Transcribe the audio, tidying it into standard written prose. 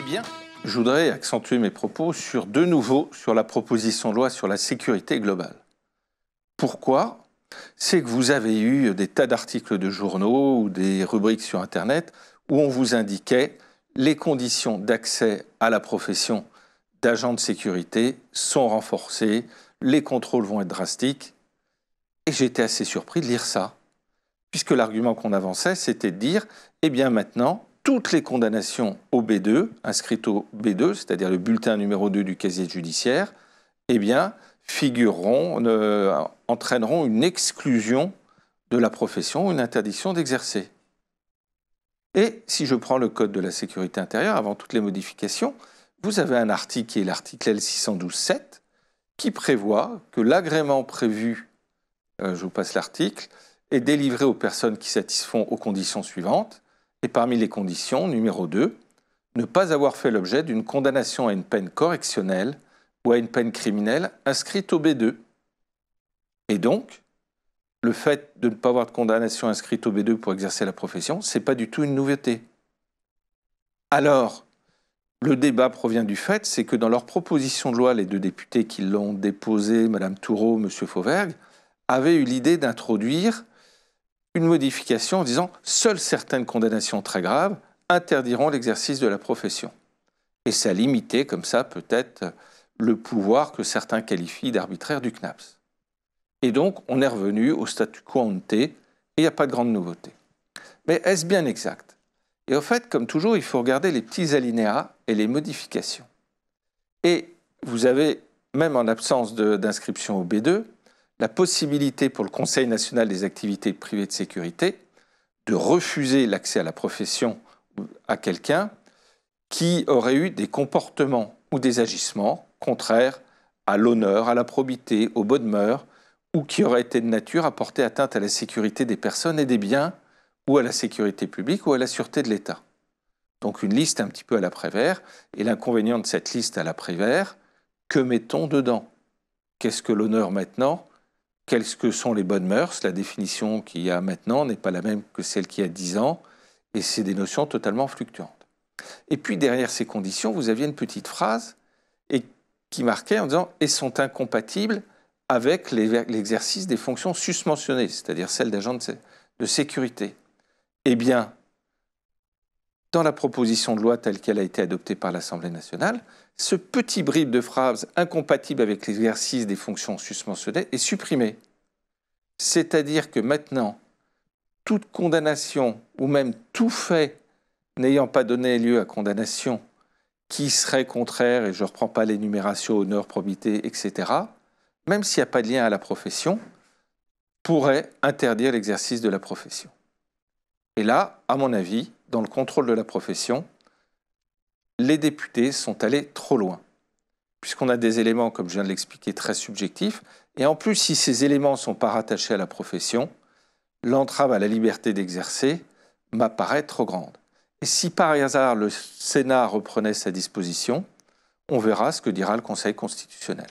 bien, je voudrais accentuer mes propos de nouveau sur la proposition de loi sur la sécurité globale. Pourquoi? C'est que vous avez eu des tas d'articles de journaux ou des rubriques sur Internet où on vous indiquait les conditions d'accès à la profession d'agent de sécurité sont renforcées, les contrôles vont être drastiques. Et j'étais assez surpris de lire ça, puisque l'argument qu'on avançait, c'était de dire, eh bien maintenant, toutes les condamnations au B2, inscrites au B2, c'est-à-dire le bulletin numéro 2 du casier judiciaire, eh bien, entraîneront une exclusion de la profession, une interdiction d'exercer. Et si je prends le Code de la sécurité intérieure, avant toutes les modifications, vous avez un article qui est l'article L612-7, qui prévoit que l'agrément prévu, je vous passe l'article, est délivré aux personnes qui satisfont aux conditions suivantes. Et parmi les conditions, numéro 2, ne pas avoir fait l'objet d'une condamnation à une peine correctionnelle ou à une peine criminelle inscrite au B2. Et donc, le fait de ne pas avoir de condamnation inscrite au B2 pour exercer la profession, ce n'est pas du tout une nouveauté. Alors, le débat provient du fait, c'est que dans leur proposition de loi, les deux députés qui l'ont déposée, Mme Toureau, M. Fauvergue, avaient eu l'idée d'introduire une modification en disant « seules certaines condamnations très graves interdiront l'exercice de la profession ». Et ça limitait comme ça peut-être le pouvoir que certains qualifient d'arbitraire du CNAPS. Et donc on est revenu au statu quo ante et il n'y a pas de grande nouveauté. Mais est-ce bien exact? Et au fait, comme toujours, il faut regarder les petits alinéas et les modifications. Et vous avez, même en absence d'inscription au B2, la possibilité pour le Conseil national des activités privées de sécurité de refuser l'accès à la profession à quelqu'un qui aurait eu des comportements ou des agissements contraires à l'honneur, à la probité, aux bonnes mœurs, ou qui auraient été de nature à porter atteinte à la sécurité des personnes et des biens, ou à la sécurité publique, ou à la sûreté de l'État. Donc une liste un petit peu à la Prévert, et l'inconvénient de cette liste à la Prévert, que mettons dedans? Qu'est-ce que l'honneur maintenant? Quelles que sont les bonnes mœurs? La définition qu'il y a maintenant n'est pas la même que celle qu'il y a 10 ans, et c'est des notions totalement fluctuantes. Et puis derrière ces conditions, vous aviez une petite phrase qui marquait en disant « et sont incompatibles avec l'exercice des fonctions susmentionnées », c'est-à-dire celles d'agent de sécurité. Eh bien, dans la proposition de loi telle qu'elle a été adoptée par l'Assemblée nationale, ce petit bribe de phrase incompatible avec l'exercice des fonctions susmentionnées est supprimé. C'est-à-dire que maintenant, toute condamnation ou même tout fait n'ayant pas donné lieu à condamnation qui serait contraire, et je ne reprends pas l'énumération, honneur, probité, etc., même s'il n'y a pas de lien à la profession, pourrait interdire l'exercice de la profession. Et là, à mon avis, dans le contrôle de la profession, les députés sont allés trop loin, puisqu'on a des éléments, comme je viens de l'expliquer, très subjectifs, et en plus, si ces éléments ne sont pas rattachés à la profession, l'entrave à la liberté d'exercer m'apparaît trop grande. Et si par hasard le Sénat reprenait sa disposition, on verra ce que dira le Conseil constitutionnel.